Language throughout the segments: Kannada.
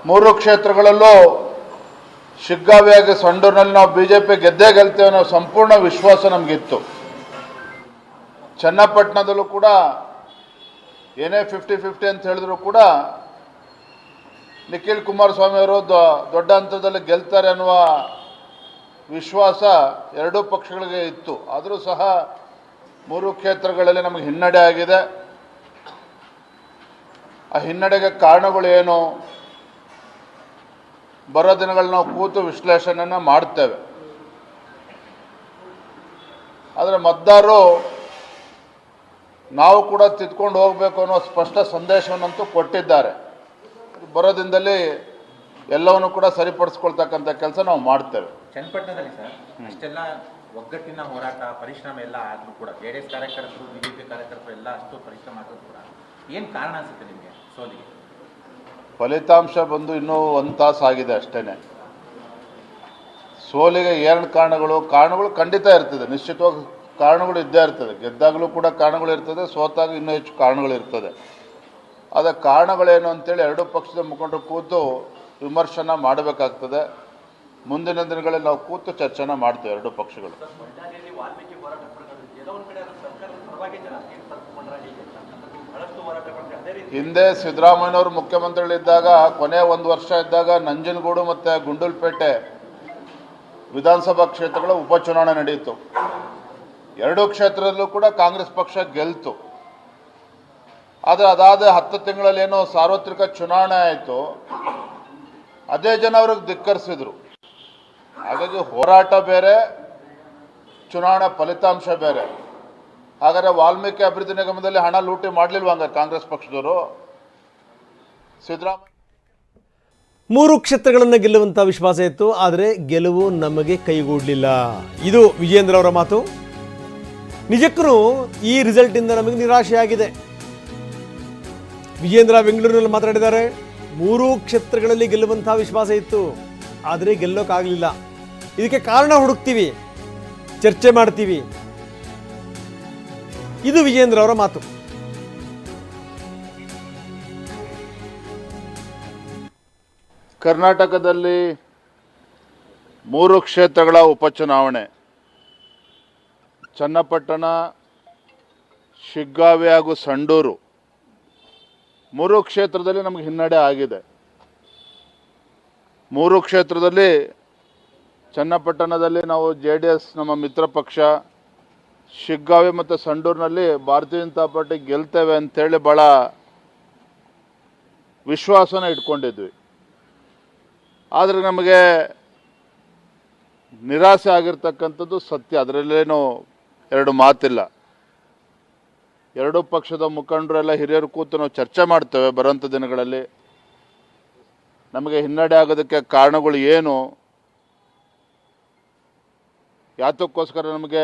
ಮೂರು ಕ್ಷೇತ್ರಗಳಲ್ಲೂ ಶಿಗ್ಗಾವಿಯಾಗಿ ಸಂಡೂರಿನಲ್ಲಿ ನಾವು ಬಿಜೆಪಿ ಗೆದ್ದೇ ಗೆಲ್ತೇವೆ ಅನ್ನೋ ಸಂಪೂರ್ಣ ವಿಶ್ವಾಸ ನಮಗಿತ್ತು. ಚನ್ನಪಟ್ಟಣದಲ್ಲೂ ಕೂಡ ಏನೇ 50-50 ಅಂತ ಹೇಳಿದ್ರು ಕೂಡ ನಿಖಿಲ್ ಕುಮಾರಸ್ವಾಮಿ ಅವರು ದೊಡ್ಡ ಹಂತದಲ್ಲಿ ಗೆಲ್ತಾರೆ ಅನ್ನುವ ವಿಶ್ವಾಸ ಎರಡೂ ಪಕ್ಷಗಳಿಗೆ ಇತ್ತು. ಆದರೂ ಸಹ ಮೂರು ಕ್ಷೇತ್ರಗಳಲ್ಲಿ ನಮಗೆ ಹಿನ್ನಡೆ ಆಗಿದೆ. ಆ ಹಿನ್ನಡೆಗೆ ಕಾರಣಗಳು ಏನು, ಬರೋ ದಿನಗಳಲ್ಲಿ ನಾವು ಕೂತು ವಿಶ್ಲೇಷಣೆಯನ್ನು ಮಾಡ್ತೇವೆ. ಆದರೆ ಮತದಾರರು ನಾವು ಕೂಡ ತಿದ್ಕೊಂಡು ಹೋಗಬೇಕು ಅನ್ನೋ ಸ್ಪಷ್ಟ ಸಂದೇಶವನ್ನಂತೂ ಕೊಟ್ಟಿದ್ದಾರೆ. ಬರೋ ದಿನದಲ್ಲಿ ಎಲ್ಲವನ್ನು ಕೂಡ ಸರಿಪಡಿಸ್ಕೊಳ್ತಕ್ಕಂಥ ಕೆಲಸ ನಾವು ಮಾಡ್ತೇವೆ. ಚನ್ನಪಟ್ಟಣದಲ್ಲಿ ಸರ್ ಅಷ್ಟೆಲ್ಲ ಒಗ್ಗಟ್ಟಿನ ಹೋರಾಟ ಪರಿಶ್ರಮ ಎಲ್ಲ ಆದರೂ ಕೂಡ JDS ಕಾರ್ಯಕರ್ತರು BJP ಕಾರ್ಯಕರ್ತರು ಎಲ್ಲ ಅಷ್ಟು ಪರಿಶ್ರಮ ಆದರೂ ಕೂಡ ಏನು ಕಾರಣ ಅನಿಸುತ್ತೆ ನಿಮಗೆ ಸೋಲಿಗೆ? ಫಲಿತಾಂಶ ಬಂದು ಇನ್ನೂ 1 ತಾಸು ಆಗಿದೆ ಅಷ್ಟೇ. ಸೋಲಿಗೆ ಏನು ಕಾರಣಗಳು ಖಂಡಿತ ಇರ್ತದೆ, ನಿಶ್ಚಿತವಾಗಿ ಕಾರಣಗಳು ಇದ್ದೇ ಇರ್ತದೆ. ಗೆದ್ದಾಗಲೂ ಕೂಡ ಕಾರಣಗಳು ಇರ್ತದೆ, ಸೋತಾಗ ಇನ್ನೂ ಹೆಚ್ಚು ಕಾರಣಗಳು ಇರ್ತದೆ. ಅದ ಕಾರಣಗಳೇನು ಅಂತೇಳಿ ಎರಡೂ ಪಕ್ಷದ ಮುಖಂಡರು ಕೂತು ವಿಮರ್ಶನ ಮಾಡಬೇಕಾಗ್ತದೆ. ಮುಂದಿನ ದಿನಗಳಲ್ಲಿ ನಾವು ಕೂತು ಚರ್ಚೆನ ಮಾಡ್ತೇವೆ ಎರಡೂ ಪಕ್ಷಗಳು. ಹಿಂದೆ ಸಿದ್ದರಾಮಯ್ಯನವರು ಮುಖ್ಯಮಂತ್ರಿಗಳಿದ್ದಾಗ ಕೊನೆ 1 ವರ್ಷ ಇದ್ದಾಗ ನಂಜನಗೂಡು ಮತ್ತು ಗುಂಡೂಲ್ಪೇಟೆ ವಿಧಾನಸಭಾ ಕ್ಷೇತ್ರಗಳ ಉಪಚುನಾವಣೆ ನಡೆಯಿತು. ಎರಡೂ ಕ್ಷೇತ್ರದಲ್ಲೂ ಕೂಡ ಕಾಂಗ್ರೆಸ್ ಪಕ್ಷ ಗೆಲ್ತು. ಆದರೆ ಅದಾದ 10 ತಿಂಗಳಲ್ಲಿ ಏನೋ ಸಾರ್ವತ್ರಿಕ ಚುನಾವಣೆ ಆಯಿತು, ಅದೇ ಜನ ಅವ್ರಿಗೆ ಧಿಕ್ಕರಿಸಿದ್ರು. ಹಾಗಾಗಿ ಹೋರಾಟ ಬೇರೆ, ಚುನಾವಣೆ ಫಲಿತಾಂಶ ಬೇರೆ. ಹಾಗಾದರೆ ವಾಲ್ಮೀಕಿ ಅಭಿವೃದ್ಧಿ ನಿಗಮದಲ್ಲಿ ಹಣ ಲೂಟಿ ಮಾಡಲಿಲ್ವ ಹಂಗಾರೆ ಕಾಂಗ್ರೆಸ್ ಪಕ್ಷದವರು? ಸಿದ್ದರಾಮಯ್ಯ 3 ಕ್ಷೇತ್ರಗಳನ್ನು ಗೆಲ್ಲುವಂಥ ವಿಶ್ವಾಸ ಇತ್ತು, ಆದರೆ ಗೆಲುವು ನಮಗೆ ಕೈಗೂಡಲಿಲ್ಲ. ಇದು ವಿಜೇಂದ್ರ ಅವರ ಮಾತು. ನಿಜಕ್ಕೂ ಈ ರಿಸಲ್ಟಿಂದ ನಮಗೆ ನಿರಾಶೆಯಾಗಿದೆ. ವಿಜೇಂದ್ರ ಬೆಂಗಳೂರಿನಲ್ಲಿ ಮಾತಾಡಿದ್ದಾರೆ. 3 ಕ್ಷೇತ್ರಗಳಲ್ಲಿ ಗೆಲ್ಲುವಂಥ ವಿಶ್ವಾಸ ಇತ್ತು, ಆದರೆ ಗೆಲ್ಲೋಕ್ಕಾಗಲಿಲ್ಲ. ಇದಕ್ಕೆ ಕಾರಣ ಹುಡುಕ್ತೀವಿ, ಚರ್ಚೆ ಮಾಡ್ತೀವಿ. ಇದು ವಿಜೇಂದ್ರ ಅವರ ಮಾತು. ಕರ್ನಾಟಕದಲ್ಲಿ 3 ಕ್ಷೇತ್ರಗಳ ಉಪಚುನಾವಣೆ, ಚನ್ನಪಟ್ಟಣ, ಶಿಗ್ಗಾವಿ ಹಾಗೂ ಸಂಡೂರು, 3 ಕ್ಷೇತ್ರದಲ್ಲಿ ನಮಗೆ ಹಿನ್ನಡೆ ಆಗಿದೆ. 3 ಕ್ಷೇತ್ರದಲ್ಲಿ ಚನ್ನಪಟ್ಟಣದಲ್ಲಿ ನಾವು JDS ನಮ್ಮ ಮಿತ್ರ ಪಕ್ಷ, ಶಿಗ್ಗಾವಿ ಮತ್ತು ಸಂಡೂರಿನಲ್ಲಿ ಭಾರತೀಯ ಜನತಾ ಪಾರ್ಟಿ ಗೆಲ್ತೇವೆ ಅಂತೇಳಿ ಭಾಳ ವಿಶ್ವಾಸನ ಇಟ್ಕೊಂಡಿದ್ವಿ. ಆದರೆ ನಮಗೆ ನಿರಾಸೆ ಆಗಿರ್ತಕ್ಕಂಥದ್ದು ಸತ್ಯ, ಅದರಲ್ಲೇನು 2 ಮಾತಿಲ್ಲ. ಎರಡೂ ಪಕ್ಷದ ಮುಖಂಡರೆಲ್ಲ ಹಿರಿಯರು ಕೂತು ನಾವು ಚರ್ಚೆ ಮಾಡ್ತೇವೆ ಬರೋಂಥ ದಿನಗಳಲ್ಲಿ. ನಮಗೆ ಹಿನ್ನಡೆ ಆಗೋದಕ್ಕೆ ಕಾರಣಗಳು ಏನು, ಯಾತಕ್ಕೋಸ್ಕರ ನಮಗೆ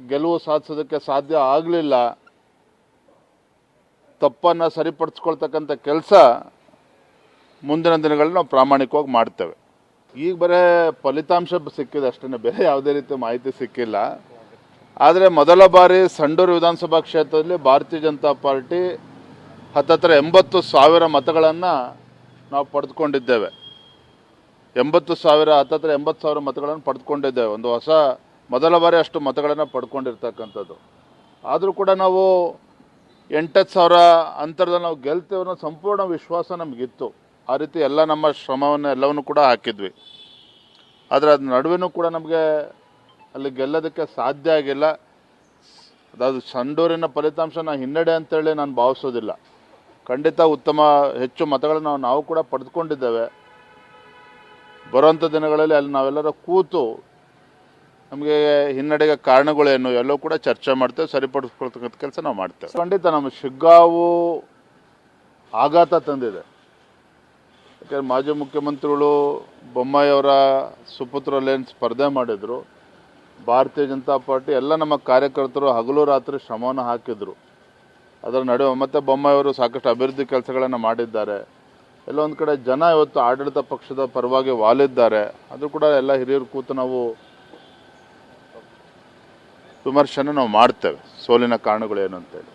ಗೆಲುವು ಸಾಧಿಸೋದಕ್ಕೆ ಸಾಧ್ಯ ಆಗಲಿಲ್ಲ, ತಪ್ಪನ್ನು ಸರಿಪಡಿಸ್ಕೊಳ್ತಕ್ಕಂಥ ಕೆಲಸ ಮುಂದಿನ ದಿನಗಳಲ್ಲಿ ನಾವು ಪ್ರಾಮಾಣಿಕವಾಗಿ ಮಾಡ್ತೇವೆ. ಈಗ ಬರೀ ಫಲಿತಾಂಶ ಸಿಕ್ಕಿದೆ ಅಷ್ಟೇ, ಬೇರೆ ಯಾವುದೇ ರೀತಿ ಮಾಹಿತಿ ಸಿಕ್ಕಿಲ್ಲ. ಆದರೆ ಮೊದಲ ಬಾರಿ ಸಂಡೂರು ವಿಧಾನಸಭಾ ಕ್ಷೇತ್ರದಲ್ಲಿ ಭಾರತೀಯ ಜನತಾ ಪಾರ್ಟಿ ಹತ್ತತ್ರ 80,000 ಮತಗಳನ್ನು ನಾವು ಪಡೆದುಕೊಂಡಿದ್ದೇವೆ. 80,000 ಹತ್ತತ್ರ 80,000 ಮತಗಳನ್ನು ಪಡೆದುಕೊಂಡಿದ್ದೇವೆ. ಒಂದು ಹೊಸ ಮೊದಲ ಬಾರಿ ಅಷ್ಟು ಮತಗಳನ್ನು ಪಡ್ಕೊಂಡಿರ್ತಕ್ಕಂಥದ್ದು. ಆದರೂ ಕೂಡ ನಾವು 8,000 ಅಂತರದಲ್ಲಿ ನಾವು ಗೆಲ್ತೇವೆ ಅನ್ನೋ ಸಂಪೂರ್ಣ ವಿಶ್ವಾಸ ನಮಗಿತ್ತು. ಆ ರೀತಿ ಎಲ್ಲ ನಮ್ಮ ಶ್ರಮವನ್ನು ಎಲ್ಲವನ್ನು ಕೂಡ ಹಾಕಿದ್ವಿ. ಆದರೆ ಅದ್ರ ನಡುವೆನೂ ಕೂಡ ನಮಗೆ ಅಲ್ಲಿ ಗೆಲ್ಲೋದಕ್ಕೆ ಸಾಧ್ಯ ಆಗಿಲ್ಲ. ಅದಾದ ಸಂಡೂರಿನ ಫಲಿತಾಂಶ ಹಿನ್ನಡೆ ಅಂತೇಳಿ ನಾನು ಭಾವಿಸೋದಿಲ್ಲ. ಖಂಡಿತ ಹೆಚ್ಚು ಮತಗಳನ್ನು ನಾವು ಕೂಡ ಪಡೆದುಕೊಂಡಿದ್ದೇವೆ. ಬರುವಂಥ ದಿನಗಳಲ್ಲಿ ಅಲ್ಲಿ ನಾವೆಲ್ಲರೂ ಕೂತು ನಮಗೆ ಹಿನ್ನಡೆಗೆ ಕಾರಣಗಳೇನು ಎಲ್ಲವೂ ಕೂಡ ಚರ್ಚೆ ಮಾಡ್ತೇವೆ, ಸರಿಪಡಿಸ್ಕೊಳ್ತಕ್ಕಂಥ ಕೆಲಸ ನಾವು ಮಾಡ್ತೇವೆ. ಖಂಡಿತ ನಮ್ಮ ಶಿಗ್ಗಾವು ಆಘಾತ ತಂದಿದೆ. ಯಾಕೆಂದರೆ ಮಾಜಿ ಮುಖ್ಯಮಂತ್ರಿಗಳು ಬೊಮ್ಮಾಯಿ ಅವರ ಸುಪುತ್ರಲ್ಲೇನು ಸ್ಪರ್ಧೆ ಮಾಡಿದರು, ಭಾರತೀಯ ಜನತಾ ಪಾರ್ಟಿ ಎಲ್ಲ ನಮ್ಮ ಕಾರ್ಯಕರ್ತರು ಹಗಲು ರಾತ್ರಿ ಶ್ರಮವನ್ನು ಹಾಕಿದರು. ಅದರ ನಡುವೆ ಮತ್ತು ಬೊಮ್ಮಾಯಿ ಅವರು ಸಾಕಷ್ಟು ಅಭಿವೃದ್ಧಿ ಕೆಲಸಗಳನ್ನು ಮಾಡಿದ್ದಾರೆ. ಎಲ್ಲ ಒಂದು ಕಡೆ ಜನ ಇವತ್ತು ಆಡಳಿತ ಪಕ್ಷದ ಪರವಾಗಿ ವಾಲಿದ್ದಾರೆ. ಅದು ಕೂಡ ಎಲ್ಲ ಹಿರಿಯರು ಕೂತು ನಾವು ವಿಮರ್ಶೆನ ನಾವು ಮಾಡ್ತೇವೆ, ಸೋಲಿನ ಕಾರಣಗಳೇನು ಅಂತೇಳಿ.